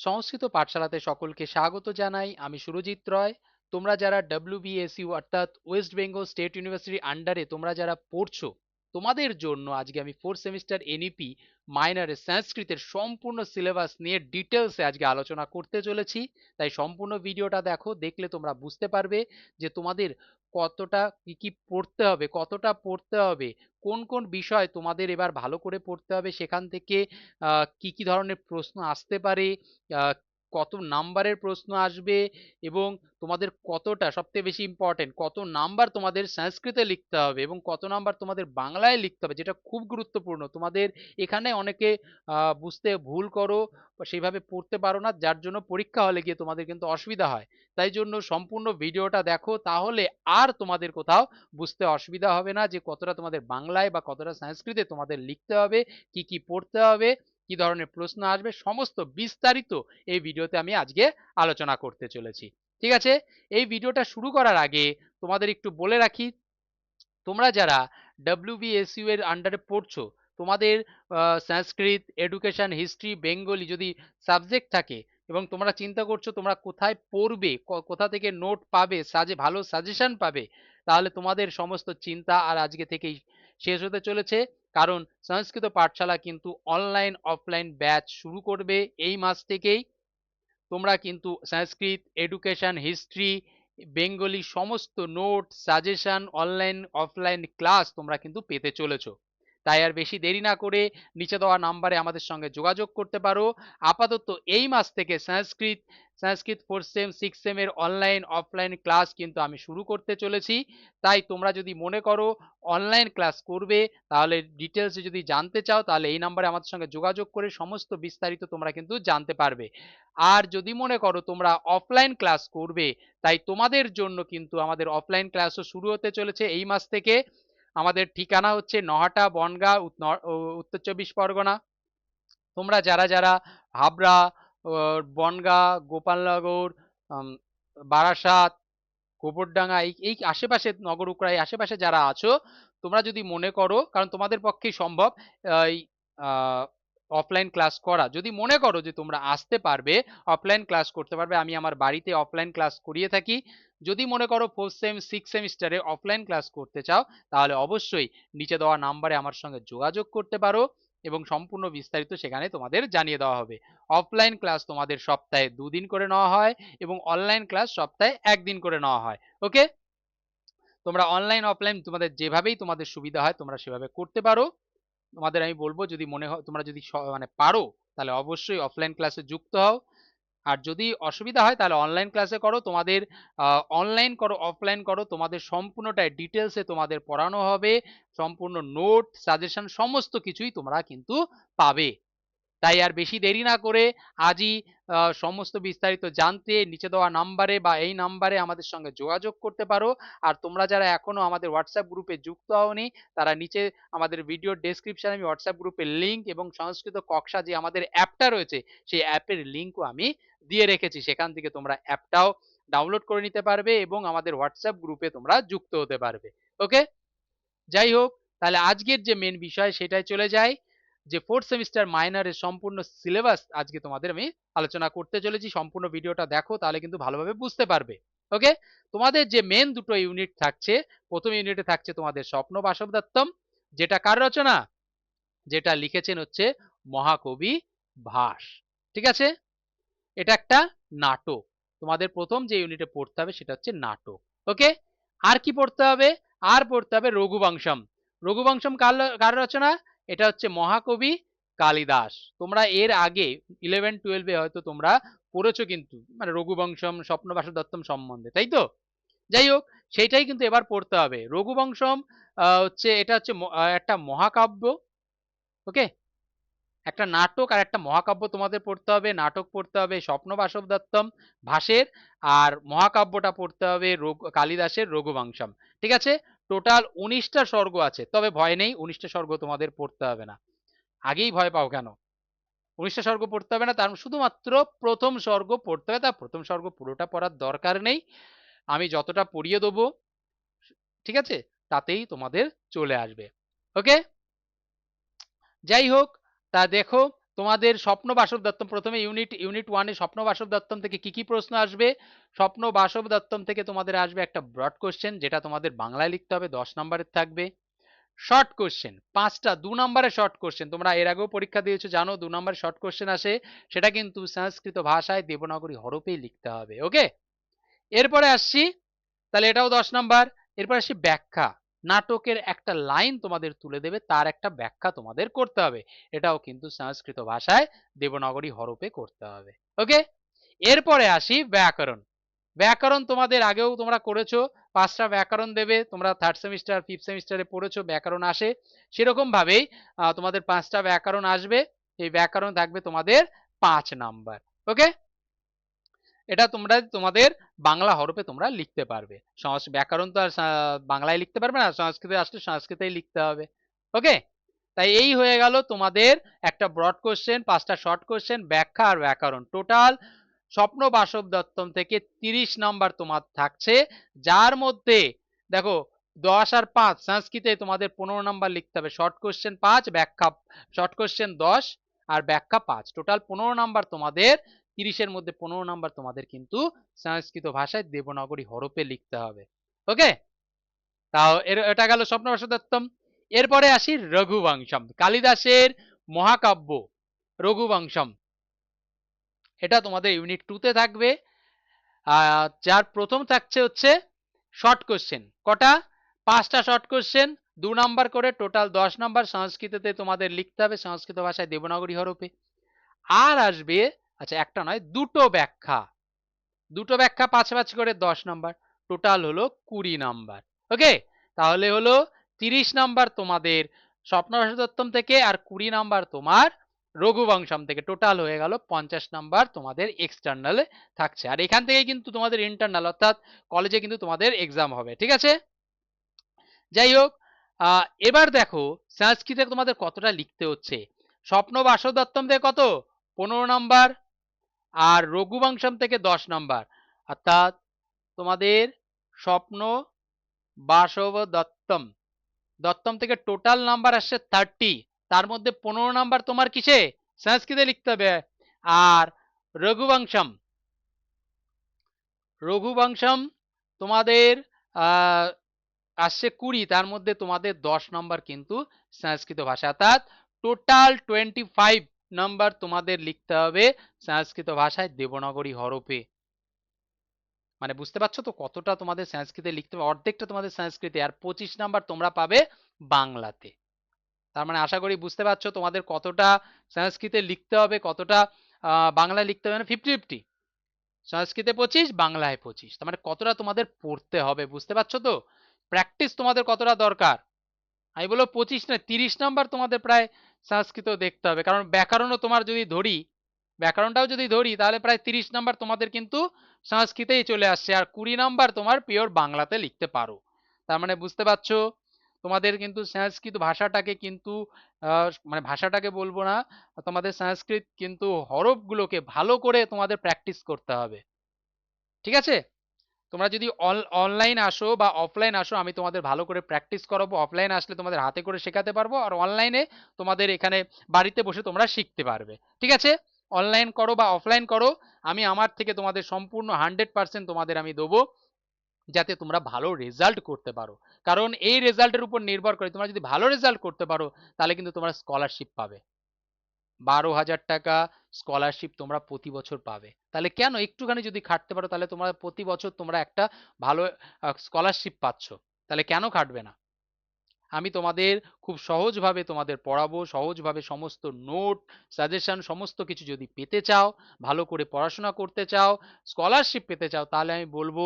সংস্কৃত পাঠশালাতে সকলকে স্বাগত জানাই। আমি সুরজিৎ রয়। তোমরা যারা WBSU অর্থাৎ ওয়েস্ট বেঙ্গল স্টেট ইউনিভার্সিটির আন্ডারে তোমরা যারা পড়ছো, তোমাদের জন্য আজকে আমি ফোর্থ সেমিস্টার NEP মাইনরের সংস্কৃতের সম্পূর্ণ সিলেবাস নিয়ে ডিটেলসে আজকে আলোচনা করতে চলেছি। তাই সম্পূর্ণ ভিডিওটা দেখো, দেখলে তোমরা বুঝতে পারবে যে তোমাদের কতটা কি কি পড়তে হবে, কতটা পড়তে হবে, কোন কোন বিষয় তোমাদের এবার ভালো করে পড়তে হবে, সেখান থেকে কি কি ধরনের প্রশ্ন আসতে পারে, আহ, কত নাম্বারের প্রশ্ন আসবে, এবং তোমাদের কতটা, সবথেকে বেশি ইম্পর্টেন্ট, কত নাম্বার তোমাদের সংস্কৃতে লিখতে হবে এবং কত নাম্বার তোমাদের বাংলায় লিখতে হবে, যেটা খুব গুরুত্বপূর্ণ। তোমাদের এখানে অনেকে বুঝতে ভুল করো বা সেইভাবে পড়তে পারো না, যার জন্য পরীক্ষা হলে গিয়ে তোমাদের কিন্তু অসুবিধা হয়। তাই জন্য সম্পূর্ণ ভিডিওটা দেখো, তাহলে আর তোমাদের কোথাও বুঝতে অসুবিধা হবে না যে কতটা তোমাদের বাংলায় বা কতটা সংস্কৃতে তোমাদের লিখতে হবে, কি কি পড়তে হবে, কি ধরনের প্রশ্ন আসবে, সমস্ত বিস্তারিত এই ভিডিওতে আমি আজকে আলোচনা করতে চলেছি। ঠিক আছে, এই ভিডিওটা শুরু করার আগে তোমাদের একটু বলে রাখি, তোমরা যারা WBSU এর আন্ডারে পড়ছো, তোমাদের সংস্কৃত, এডুকেশন, হিস্ট্রি, বেঙ্গলি যদি সাবজেক্ট থাকে এবং তোমরা চিন্তা করছো তোমরা কোথায় পড়বে, কোথা থেকে নোট পাবে, ভালো সাজেশন পাবে, তাহলে তোমাদের সমস্ত চিন্তা আর আজকে থেকেই শেষ হতে চলেছে। কারণ সংস্কৃত পাঠশালা কিন্তু অনলাইন অফলাইন ব্যাচ শুরু করবে এই মাস থেকেই। তোমরা কিন্তু সংস্কৃত, এডুকেশন, হিস্ট্রি, বেঙ্গলি সমস্ত note, suggestion, online offline class তোমরা কিন্তু পেতে চলেছো। তাই আর বেশি দেরি না করে নিচে দেওয়া নাম্বারে আমাদের সঙ্গে যোগাযোগ করতে পারো। আপাতত এই মাস থেকে সংস্কৃত 4th সেম 6th সেমের অনলাইন অফলাইন ক্লাস কিন্তু আমি শুরু করতে চলেছি। তাই তোমরা যদি মনে করো অনলাইন ক্লাস করবে, তাহলে ডিটেলসে যদি জানতে চাও, তাহলে এই নাম্বারে আমাদের সঙ্গে যোগাযোগ করে সমস্ত বিস্তারিত তোমরা কিন্তু জানতে পারবে। আর যদি মনে করো তোমরা অফলাইন ক্লাস করবে, তাই তোমাদের জন্য কিন্তু আমাদের অফলাইন ক্লাসও শুরু হতে চলেছে এই মাস থেকে। আমাদের ঠিকানা হচ্ছে নহাটা, বনগাঁ, উত্তর 24 পরগনা। তোমরা যারা যারা হাবড়া, বনগাঁ, গোপালনগর, বারাসাত, গোবরডাঙ্গা, এই এই আশেপাশে, নগর উকড়া, এই আশেপাশে যারা আছো, তোমরা যদি মনে করো, কারণ তোমাদের পক্ষেই সম্ভব এই অফলাইন ক্লাস করা, যদি মনে করো যে তোমরা আসতে পারবে, অফলাইন ক্লাস করতে পারবে, আমি আমার বাড়িতে অফলাইন ক্লাস করিয়ে থাকি। যদি মনে করো 4th সেম 6th সেমিস্টারে অফলাইন ক্লাস করতে চাও, তাহলে অবশ্যই নিচে দেওয়া নাম্বারে আমার সঙ্গে যোগাযোগ করতে পারো এবং সম্পূর্ণ বিস্তারিত সেখানে তোমাদের জানিয়ে দেওয়া হবে। অফলাইন ক্লাস তোমাদের সপ্তাহে 2 দিন করে নেওয়া হয় এবং অনলাইন ক্লাস সপ্তাহে 1 দিন করে নেওয়া হয়। ওকে, তোমরা অনলাইন অফলাইন তোমাদের যেভাবেই তোমাদের সুবিধা হয় তোমরা সেভাবে করতে পারো। তোমাদের আমি বলবো, যদি মনে হয় তোমরা যদি মানে পারো, তাহলে অবশ্যই অফলাইন ক্লাসে যুক্ত হও। আর যদি অসুবিধা হয় তাহলে অনলাইন ক্লাসে করো। তোমাদের অনলাইন করো, অফলাইন করো, তোমাদের সম্পূর্ণটাই ডিটেলসে তোমাদের পড়ানো হবে। সম্পূর্ণ নোট, সাজেশন সমস্ত কিছুই তোমরা কিন্তু পাবে। তাই আর বেশি দেরি না করে আজই সমস্ত বিস্তারিত জানতে নিচে দেওয়া নাম্বারে বা এই নাম্বারে আমাদের সঙ্গে যোগাযোগ করতে পারো। আর তোমরা যারা এখনো আমাদের হোয়াটসঅ্যাপ গ্রুপে যুক্ত হওনি, তারা নিচে আমাদের ভিডিও ডেসক্রিপশনে আমি হোয়াটসঅ্যাপ গ্রুপের লিঙ্ক এবং সংস্কৃত কক্ষা যে আমাদের অ্যাপটা রয়েছে, সেই অ্যাপের লিঙ্কও আমি দিয়ে রেখেছি। সেখান থেকে তোমরা অ্যাপটাও ডাউনলোড করে নিতে পারবে এবং আমাদের হোয়াটসঅ্যাপ গ্রুপে তোমরা যুক্ত হতে পারবে। ওকে, যাই হোক, তাহলে আজকের যে মেন বিষয় সেটাই চলে যায়, যে ফোর্থ সেমিস্টার মাইনরের সম্পূর্ণ সিলেবাস আজকে তোমাদের আমি আলোচনা করতে চলেছি। সম্পূর্ণ ভিডিওটা দেখো, তাহলে কিন্তু ভালোভাবে বুঝতে পারবে। ওকে, তোমাদের যে মেন দুটো ইউনিট থাকছে, প্রথম ইউনিটে থাকছে তোমাদের স্বপ্ন বাসবদত্তম, যেটা কার রচনা, যেটা লিখেছেন হচ্ছে মহাকবি ভাস। ঠিক আছে, এটা একটা নাটক। তোমাদের প্রথম যে ইউনিটে পড়তে হবে সেটা হচ্ছে নাটক। ওকে, আর কি পড়তে হবে, আর পড়তে হবে রঘুবংশম। রঘুবংশম কার রচনা, এটা হচ্ছে মহাকবি কালিদাস। তোমরা এর আগে 11-12 হয়তো তোমরা পড়েছো কিন্তু, মানে রঘুবংশম, স্বপ্নবাস দত্তম সম্বন্ধে, তাই তো? যাই হোক, সেইটাই কিন্তু এবার পড়তে হবে। রঘুবংশম হচ্ছে, এটা হচ্ছে একটা মহাকাব্য। ওকে, একটা নাটক আর একটা মহাকাব্য তোমাদের পড়তে হবে। নাটক পড়তে হবে স্বপ্ন বাসবদত্তম ভাসের, আর মহাকাব্যটা পড়তে হবে কালিদাসের রঘুবংশম। ঠিক আছে, টোটাল 19টা স্বর্গ আছে, তবে ভয় নেই, 19টা স্বর্গ তোমাদের পড়তে হবে না। আগেই ভয় পাও কেন? 19টা স্বর্গ পড়তে হবে না, তার শুধুমাত্র প্রথম স্বর্গ পড়তে হবে। তা প্রথম স্বর্গ পুরোটা পড়ার দরকার নেই, আমি যতটা পড়িয়ে দেবো, ঠিক আছে, তাতেই তোমাদের চলে আসবে। ওকে, যাই হোক, তা দেখো, তোমাদের স্বপ্ন বাসব দত্তম, প্রথমে ইউনিট 1 এ স্বপ্ন বাসব দত্তম থেকে কি প্রশ্ন আসবে? স্বপ্ন বাসব দত্তম থেকে তোমাদের আসবে একটা ব্রড কোশ্চেন, যেটা তোমাদের বাংলায় লিখতে হবে, 10 নম্বরের থাকবে। শর্ট কোশ্চেন 5টা, 2 নম্বরের শর্ট কোশ্চেন, তোমরা এর আগেও পরীক্ষা দিয়েছো, জানো 2 নম্বরের শর্ট কোশ্চেন আসে, সেটা কিন্তু সংস্কৃত ভাষায় দেবনাগরী হরফেই লিখতে হবে। ওকে, এরপরে আসছি, তাহলে এটাও 10 নাম্বার। এরপর আসি ব্যাখ্যা, নাটকের একটা লাইন তোমাদের তুলে দেবে, তার একটা ব্যাখ্যা তোমাদের করতে হবে, এটাও কিন্তু সংস্কৃত ভাষায় দেবনাগরী হরফে করতে হবে। ওকে, এরপরে আসি ব্যাকরণ। ব্যাকরণ তোমাদের আগেও তোমরা করেছো, 5টা ব্যাকরণ দেবে, তোমরা 3rd সেমিস্টার 5th সেমিস্টারে পড়েছো ব্যাকরণ আসে, সেরকম ভাবেই তোমাদের 5টা ব্যাকরণ আসবে, এই ব্যাকরণ থাকবে তোমাদের 5 নাম্বার। ওকে, এটা তোমরা তোমাদের বাংলা হরফে তোমরা লিখতে পারবে, ব্যাকরণ তো আর বাংলায় লিখতে পারবে না, সংস্কৃতে আসলে সংস্কৃতেই লিখতে হবে। ওকে, তাই এই হয়ে গেল তোমাদের একটা ব্রড কোশ্চেন, 5টা শর্ট কোশ্চেন, ব্যাখ্যা আর ব্যাকরণ, টোটাল স্বপ্ন বাসব দত্তম থেকে 30 নাম্বার তোমার থাকছে, যার মধ্যে দেখো 10 আর 5 সংস্কৃতে তোমাদের 15 নাম্বার লিখতে হবে, শর্ট কোশ্চেন 5, ব্যাখ্যা, শর্ট কোশ্চেন 10 আর ব্যাখ্যা 5, টোটাল 15 নাম্বার তোমাদের, 30-এর মধ্যে 15 নাম্বার তোমাদের কিন্তু সংস্কৃত ভাষায় দেবনাগরী হরফে লিখতে হবে। ওকে, তাও এটা গেল স্বপ্ন বাসব দত্তম। এরপরে আসি রঘুবংশম, কালিদাসের মহাকাব্য রঘুবংশম, এটা তোমাদের ইউনিট 2 তে থাকবে। যার প্রথম থাকছে হচ্ছে শর্ট কোশ্চেন, কটা? 5টা শর্ট কোশ্চেন, 2 নাম্বার করে, টোটাল 10 নাম্বার, সংস্কৃততে তোমাদের লিখতে হবে, সংস্কৃত ভাষায় দেবনাগরী হরফে। আর আসবে, আচ্ছা একটা নয়, দুটো ব্যাখ্যা 5 করে 10 নাম্বার, টোটাল হলো 20 নাম্বার। ওকে, তাহলে হলো 30 নাম্বার তোমাদের স্বপ্ন দত্তম থেকে, আর 20 নাম্বার তোমার রঘুবংশম থেকে, টোটাল হয়ে গেল 50 নাম্বার তোমাদের এক্সটার্নালে থাকছে। আর এখান থেকে কিন্তু তোমাদের ইন্টারনাল, অর্থাৎ কলেজে কিন্তু তোমাদের এক্সাম হবে। ঠিক আছে, যাই হোক, এবার দেখো সংস্কৃতে তোমাদের কতটা লিখতে হচ্ছে। স্বপ্ন বাসব দত্তম থেকে কত? 15 নাম্বার, আর রঘুবংশম থেকে 10 নাম্বার, অর্থাৎ তোমাদের স্বপ্ন বাসব দত্তম থেকে টোটাল নাম্বার আসছে 30, তার মধ্যে 15 নাম্বার তোমার কিসে? সংস্কৃতে লিখতে হবে। আর রঘুবংশম তোমাদের আসছে 20, তার মধ্যে তোমাদের 10 নাম্বার কিন্তু সংস্কৃত ভাষা, অর্থাৎ টোটাল 25 নাম্বার তোমাদের লিখতে হবে সংস্কৃত ভাষায় দেবনাগরী হরফে। মানে বুঝতে পারছো তো কতটা তোমাদের সংস্কৃতে লিখতে হবে, অর্ধেকটা তোমাদের সংস্কৃতে, আর 25 নাম্বার তোমরা পাবে বাংলাতে। তার মানে আশা করি বুঝতে পারছো তোমাদের কতটা সংস্কৃতে লিখতে হবে, কতটা বাংলায় লিখতে হবে, মানে 50-50, সংস্কৃতে 25, বাংলায় 25, তার মানে কতটা তোমাদের পড়তে হবে, বুঝতে পারছো তো? প্র্যাকটিস তোমাদের কতটা দরকার, আমি বলবো 25 না 30 নাম্বার তোমাদের প্রায় সংস্কৃত দেখতে হবে, কারণ ব্যাকরণও তোমার যদি ধরি, ব্যাকরণটাও যদি ধরি, তাহলে প্রায় 30 নাম্বার তোমাদের কিন্তু সংস্কৃতেই চলে আসছে, আর 20 নাম্বার তোমার পিওর বাংলাতে লিখতে পারো। তার মানে বুঝতে পারছো তোমাদের কিন্তু সংস্কৃত ভাষাটাকে কিন্তু মানে ভাষাটাকে বলবো না, তোমাদের সংস্কৃত কিন্তু হরফগুলোকে ভালো করে তোমাদের প্র্যাকটিস করতে হবে। ঠিক আছে, তোমরা যদি অনলাইন আসো বা অফলাইন আসো, আমি তোমাদের ভালো করে প্র্যাকটিস করাবো, অফলাইন আসলে তোমাদের হাতে করে শেখাতে পারবো, আর অনলাইনে তোমাদের এখানে বাড়িতে বসে তোমরা শিখতে পারবে। ঠিক আছে, অনলাইন করো বা অফলাইন করো, আমি আমার থেকে তোমাদের সম্পূর্ণ 100% তোমাদের আমি দেবো, যাতে তোমরা ভালো রেজাল্ট করতে পারো, কারণ এই রেজাল্টের উপর নির্ভর করে, তোমরা যদি ভালো রেজাল্ট করতে পারো তাহলে কিন্তু তোমরা স্কলারশিপ পাবে, 12,000 টাকা স্কলারশিপ তোমরা প্রতি বছর পাবে। তাহলে কেন, একটুখানি যদি খাটতে পারো তাহলে তোমরা প্রতি বছর তোমরা একটা ভালো স্কলারশিপ পাচ্ছ, তাহলে কেন খাটবে না? আমি তোমাদের খুব সহজভাবে তোমাদের পড়াবো, সহজভাবে সমস্ত নোট, সাজেশন সমস্ত কিছু যদি পেতে চাও, ভালো করে পড়াশোনা করতে চাও, স্কলারশিপ পেতে চাও, তাহলে আমি বলবো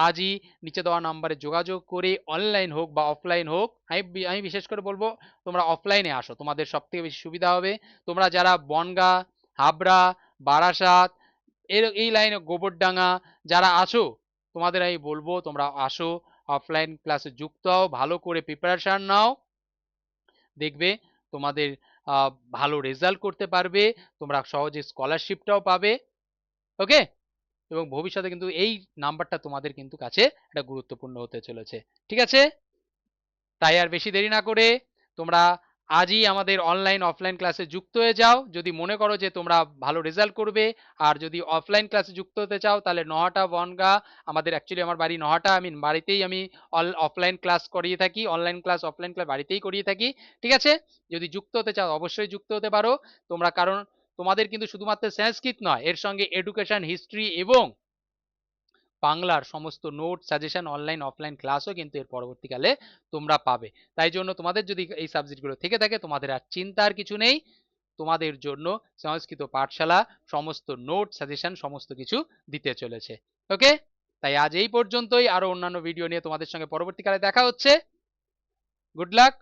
আজই নিচে দেওয়া নাম্বারে যোগাযোগ করে, অনলাইন হোক বা অফলাইন হোক, আমি বিশেষ করে বলবো তোমরা অফলাইনে আসো, তোমাদের সব থেকে বেশি সুবিধা হবে। তোমরা যারা বনগাঁ, হাবড়া, বারাসাত, এই লাইনে গোবরডাঙ্গা যারা আছো, তোমাদের আমি বলবো তোমরা আসো, অফলাইন ক্লাসে যুক্ত হও, ভালো করে প্রিপারেশন নাও, দেখবে তোমাদের ভালো রেজাল্ট করতে পারবে, তোমরা সহজে স্কলারশিপটাও পাবে। ওকে, এবং ভবিষ্যতে কিন্তু এই নাম্বারটা তোমাদের কিন্তু কাছে একটা গুরুত্বপূর্ণ হতে চলেছে। ঠিক আছে, তাই আর বেশি দেরি না করে তোমরা আজই আমাদের অনলাইন অফলাইন ক্লাসে যুক্ত হয়ে যাও। যদি মনে করো যে তোমরা ভালো রেজাল্ট করবে, আর যদি অফলাইন ক্লাসে যুক্ত হতে চাও তাহলে নহাটা বনগাঁ, আমাদের অ্যাকচুয়ালি আমার বাড়ি নহাটা, আমি বাড়িতেই আমি অফলাইন ক্লাস করিয়ে থাকি, অনলাইন ক্লাস অফলাইন ক্লাস বাড়িতেই করিয়ে থাকি। ঠিক আছে, যদি যুক্ত হতে চাও অবশ্যই যুক্ত হতে পারো তোমরা, কারণ তোমাদের কিন্তু শুধুমাত্র সংস্কৃত নয়, এর সঙ্গে এডুকেশন, হিস্ট্রি এবং বাংলার সমস্ত নোট, সাজেশন, অনলাইন অফলাইন ক্লাসও কিন্তু এর পরবর্তীকালে তোমরা পাবে। তাই জন্য তোমাদের যদি এই সাবজেক্টগুলো থেকে থাকে তোমাদের আর চিন্তার কিছু নেই, তোমাদের জন্য সংস্কৃত পাঠশালা সমস্ত নোট, সাজেশন সমস্ত কিছু দিতে চলেছে। ওকে, তাই আজ এই পর্যন্তই, আরো অন্যান্য ভিডিও নিয়ে তোমাদের সঙ্গে পরবর্তীকালে দেখা হচ্ছে। Good luck.